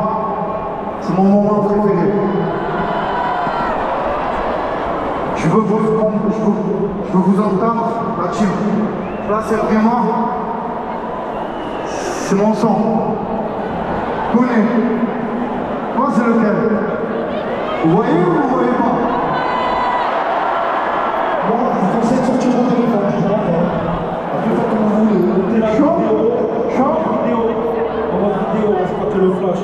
c'est mon moment préféré. Je veux vous entendre, la team. Là, c'est vraiment, c'est mon son. Connais. Moi, c'est lequel? Vous voyez ou vous voyez pas? Moi, je vous conseille de sortir mon téléphone, je te rappelle. Après, faites comme vous voulez. Chaud? On va vidéo, c'est pas que le flash.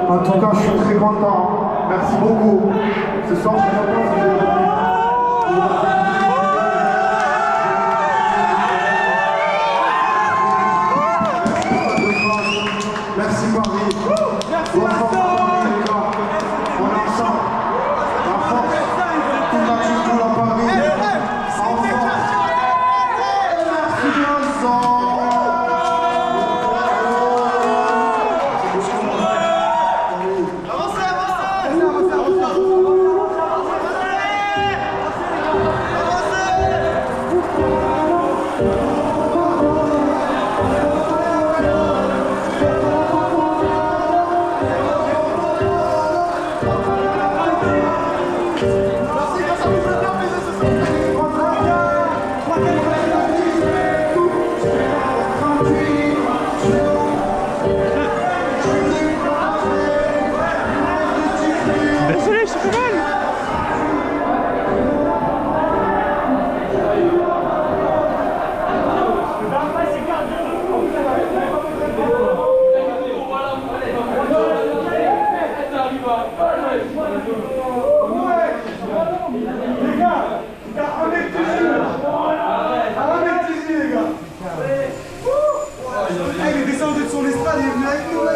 En tout cas, je suis très content. Merci beaucoup. Ce soir, je ne sais pas si je vais gagner. Merci Paris. Merci Marceau. On est ensemble. La force. Tout la team pour la Paris. Ensemble. Merci Vincent. Désolé, je suis pas mal. Il est descendu de son estrade, il est venu avec nous là.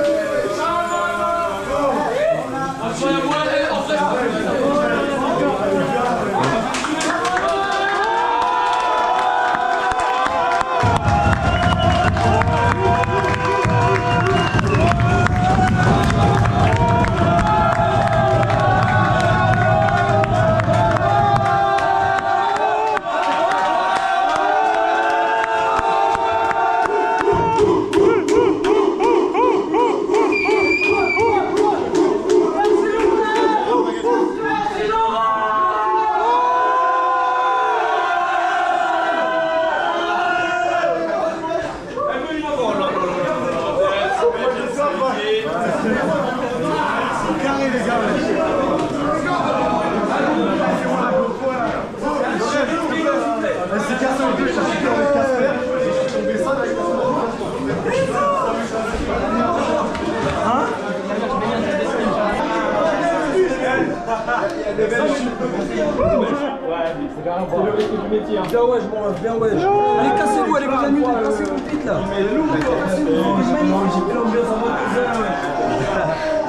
Bien ouais, je m'en bien ouais. Allez, cassez-vous, allez vous amuser, cassez-vous vite là.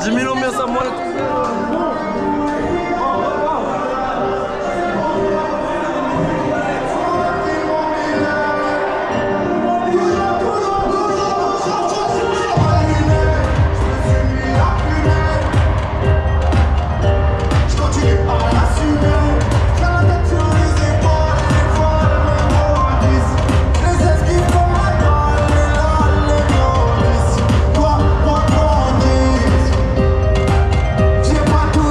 J'ai mis l'ambiance à moi là. J'ai pas tout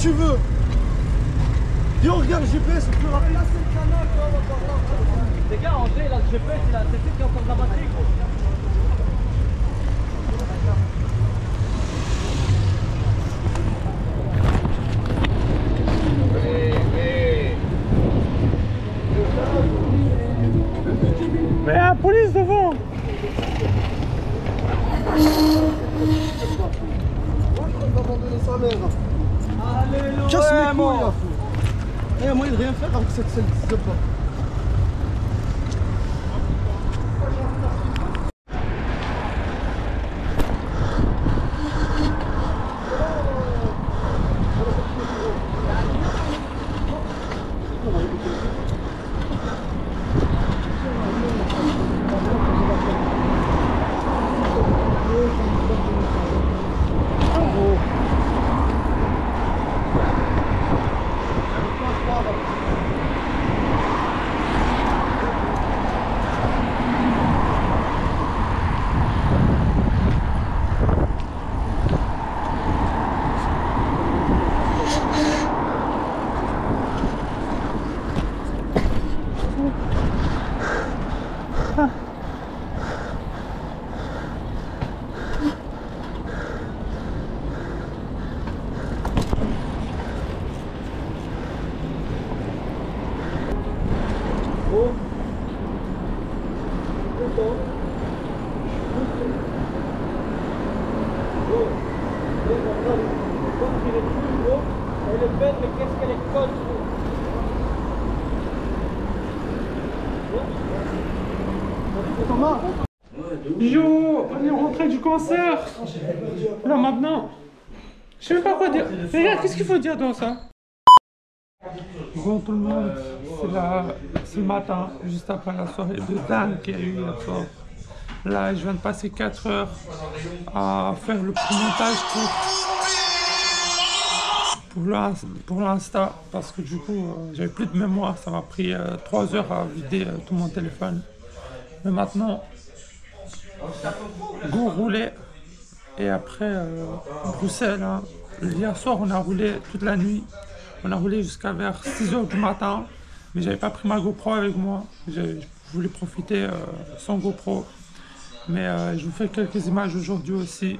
tu veux. Viens, on regarde le GPS, on peut rappeler. Là, c'est le canal, toi, on va voir là. Les gars, André, là, le GPS, il a accepté qu'il y a encore de la batterie, gros. Mais la police devant. Casse mes couilles, là. Il y a moyen de rien faire avec cette là. Yo, on est rentré du concert. Là maintenant, je sais même pas quoi dire. Les gars, qu'est-ce qu'il faut dire dans ça? Bon tout le monde, c'est le matin, juste après la soirée de dingue qu'il y a eu hier soir. Là, je viens de passer 4 heures à faire le petit montage pour l'Insta, parce que du coup, j'avais plus de mémoire. Ça m'a pris 3 heures à vider tout mon téléphone. Mais maintenant, go rouler. Et après, Bruxelles, hein. Hier soir, on a roulé toute la nuit. On a roulé jusqu'à vers 6 h du matin. Mais j'avais pas pris ma GoPro avec moi. Je voulais profiter sans GoPro. Mais je vous fais quelques images aujourd'hui aussi.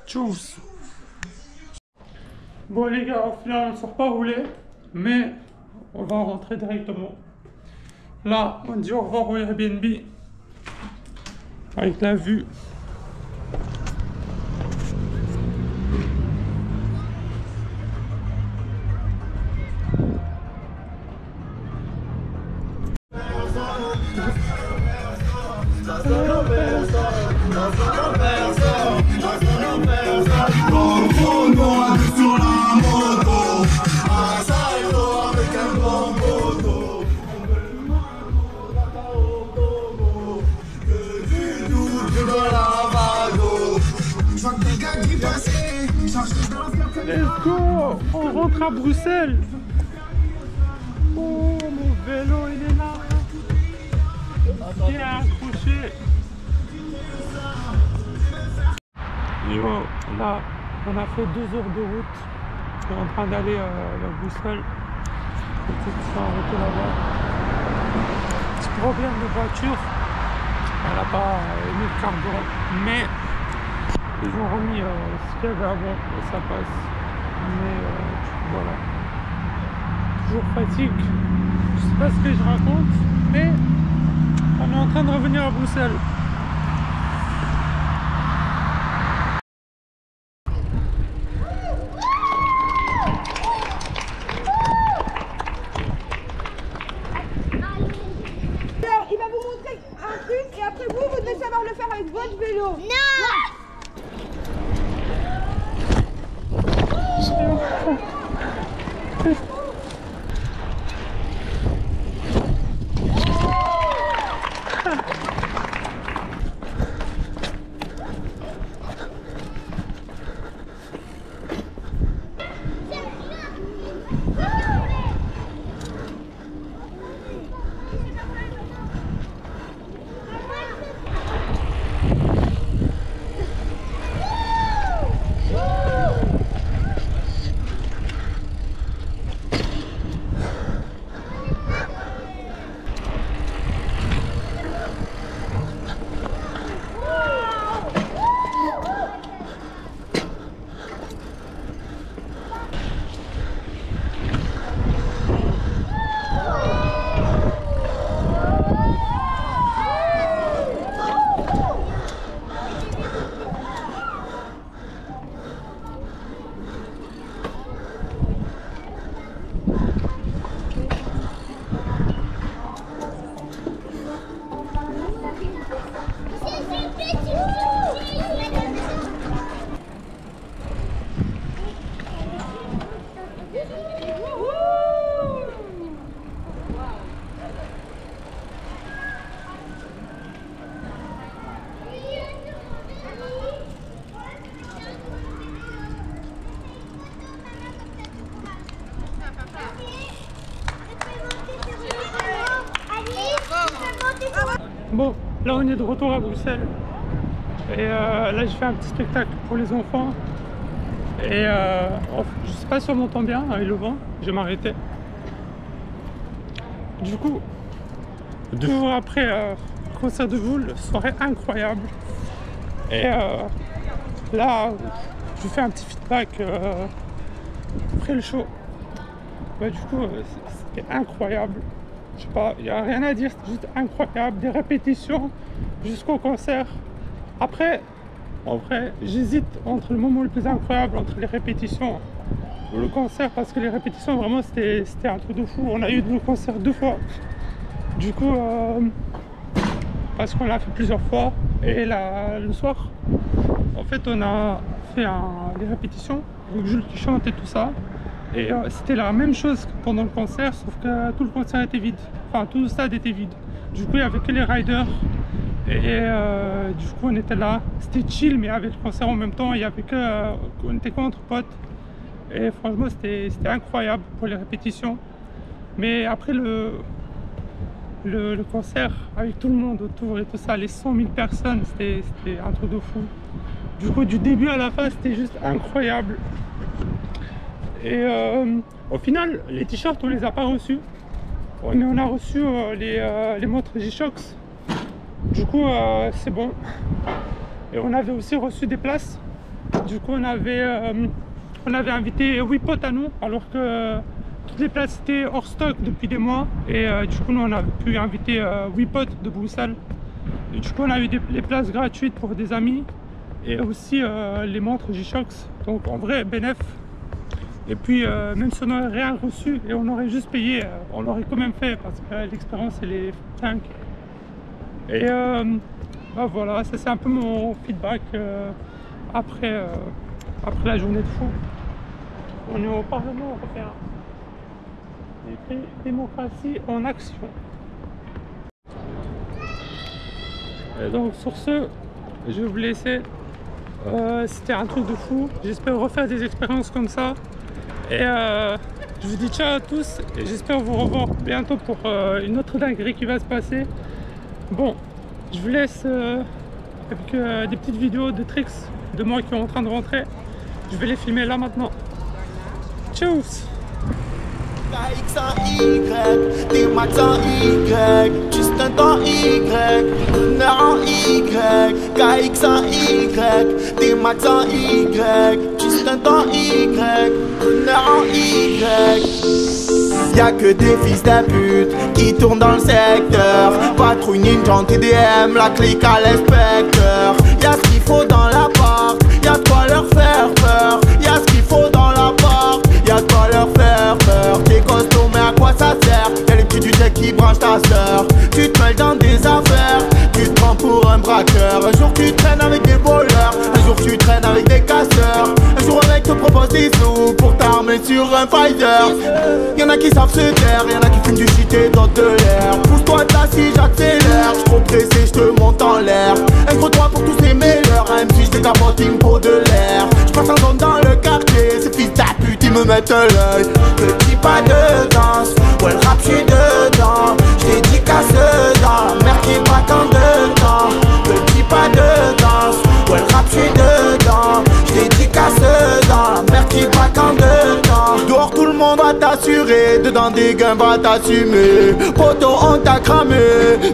Tchuss! Bon les gars, au final on ne sort pas rouler, mais on va rentrer directement. Là, on dit au revoir au Airbnb, avec la vue. Let's go! On rentre à Bruxelles! Oh, mon vélo, il est là! Il est accroché! Yo, là, on a fait 2 heures de route. On est en train d'aller vers Bruxelles. Peut-être ça arrêté là-bas. Petit problème de voiture. Elle n'a pas émis le carburant. Mais ils ont remis ce qu'il y avait avant et ça passe. Mais voilà. Toujours fatigue. Je sais pas ce que je raconte, mais on est en train de revenir à Bruxelles. Il va vous montrer un truc et après vous devez savoir le faire avec votre vélo. Non! Là, on est de retour à Bruxelles. Et là, je fais un petit spectacle pour les enfants. Et je sais pas si on m'entend bien avec le vent. Je vais m'arrêter. Du coup, 2 jours après concert de Jul, soirée incroyable. Et là, je fais un petit feedback après le show. Bah, du coup, c'était incroyable. Je sais pas, il n'y a rien à dire, c'était juste incroyable. Des répétitions jusqu'au concert. Après, en vrai, j'hésite entre le moment le plus incroyable, entre les répétitions ou le concert, parce que les répétitions, vraiment, c'était un truc de fou. On a eu le concert 2 fois. Du coup, parce qu'on l'a fait plusieurs fois. Et le soir, en fait, on a fait les répétitions avec Jules qui chante et tout ça. Et c'était la même chose que pendant le concert, sauf que tout le concert était vide. Enfin, tout le stade était vide. Du coup, il n'y avait que les riders. Et du coup, on était là. C'était chill, mais avec le concert en même temps, il y avait on était qu'entre potes. Et franchement, c'était incroyable pour les répétitions. Mais après le concert, avec tout le monde autour et tout ça, les 100 000 personnes, c'était un truc de fou. Du coup, du début à la fin, c'était juste incroyable. Et au final, les t-shirts, on les a pas reçus. Mais on a reçu les montres G-Shocks. Du coup, c'est bon. Et on avait aussi reçu des places. Du coup, on avait invité 8 potes à nous, alors que toutes les places étaient hors stock depuis des mois. Et du coup, nous, on a pu inviter 8 potes de Bruxelles. Et du coup, on a eu les places gratuites pour des amis. Et aussi les montres G-Shocks. Donc, en vrai, bénéf. Et puis, même si on n'aurait rien reçu et on aurait juste payé, on l'aurait quand même fait parce que l'expérience, elle est dingue. Et bah voilà, ça c'est un peu mon feedback après la journée de fou. On est au Parlement européen. Et démocratie en action. Et donc sur ce, je vais vous laisser. C'était un truc de fou. J'espère refaire des expériences comme ça. Et je vous dis ciao à tous et j'espère vous revoir bientôt pour une autre dinguerie qui va se passer. Bon, je vous laisse avec des petites vidéos de tricks de moi qui est en train de rentrer. Je vais les filmer là maintenant. Ciao. KX en Y, des maths en Y, juste un temps Y, honneur en Y, KX en Y, des maths en Y, juste un temps Y, honneur en Y. Y'a que des fils de pute qui tournent dans le secteur. Patrouille ninja en TDM, la clique à l'inspecteur. Y'a ce qu'il faut dans l'appart, y'a de quoi leur faire peur. Y'a ce qu'il faut dans l'appart, y'a de quoi leur faire peur. T'es costaud mais à quoi ça sert? Y'a les petits du tech qui branchent ta sœur. Tu te mêles dans des affaires, tu te prends pour un braqueur. Un jour tu traînes avec des voleurs, un jour tu traînes avec des casseurs. Un jour un mec te propose des sous pour t'armer sur un fighter. Y'en a qui savent se taire, y'en a qui fument du shit et d'autres de l'air. Pousse-toi de là si j'accélère, j't'rop pressé, j'te monte en l'air. Un gros droit pour tous ces meilleurs, même si j'te capote, il me faut de l'air. J'passe en zone dans le quartier, ces fils de pute ils me mettent l'œil. Petit pas de danse, ouais le rap j'suis dedans. J't'ai dit casse dedans, merde qui braque en dedans. Petit pas de danse, ouais le rap j'suis dedans. J't'ai dit casse dedans, merde qui braque en dedans. Dehors tout le monde va t'assurer, dedans des gains va t'assumer. Poto on t'a cramé,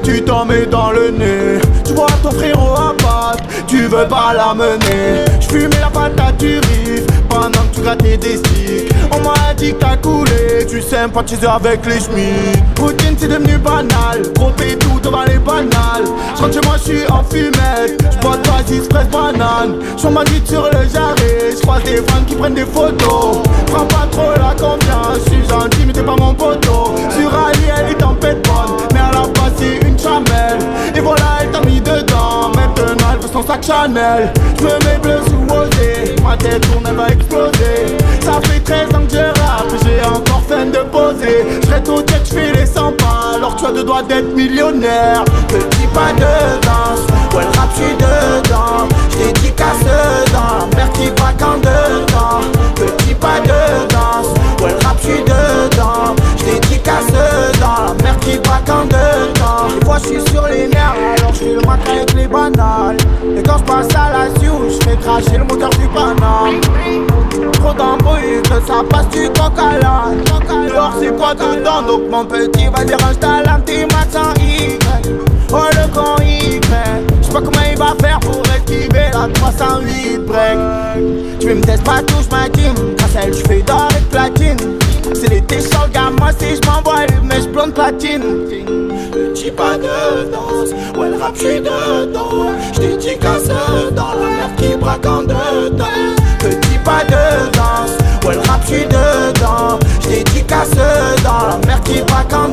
tu t'en mets dans le nez. Tu vois ton frérot à patte, tu veux pas l'amener. J'fumais la patate du riff, pendant que tu grattais des sticks. On m'a dit que t'as coulé, tu sympathises avec les schmitts. Routine c'est devenu banal, gros tout devant les banales. J'rentre chez moi j'suis en fumette, j'bois 3-6 fraises bananes. J'suis ma vie sur le jarret, j'croise des fans qui prennent des photos. Prends pas trop la confiance, j'suis gentil mais t'es pas mon poteau. Sur Ali elle est en pète bonne, mais elle a passé une chamelle. Et voilà elle t'a mis dedans, maintenant elle veut son sac Chanel. J'me mets bleu sous osé, ma tête tourne elle va exploser. Ça fait 13 ans que je rappe, j'ai encore faim de poser. J'reste au tête, j'fais les 100 pas, alors tu as deux doigts d'être millionnaire. Petit pas de danse, ouais le rap j'suis dedans. J't'ai dit casse dedans, merde qui braque en dedans. Petit pas de danse, ouais le rap j'suis dedans. J't'ai dit casse dedans, merde qui braque en dedans. Des fois j'suis sur les nerfs, alors j'fais le arraché le moteur du Paname. Trop d'embrouilles, que ça passe du coq à l'âne. Alors c'est quoi dedans, donc mon petit, vas-y range ta lame, t'es max en Y. Oh le con Y, j'sais pas comment il va faire pour esquiver la 308 break. Tu me teste pas touche ma team, grâce à elle j'fais d'or et de platine. C'est l'été sur le gamin, si j'm'envoie mais j'blonde platine. Ne dis pas de danse, ouais le rap j'suis dedans. J'dédicace dans la merde qui braque en dedans. Ne dis pas de danse, ouais le rap j'suis dedans. J'dédicace dans la merde qui braque en dedans.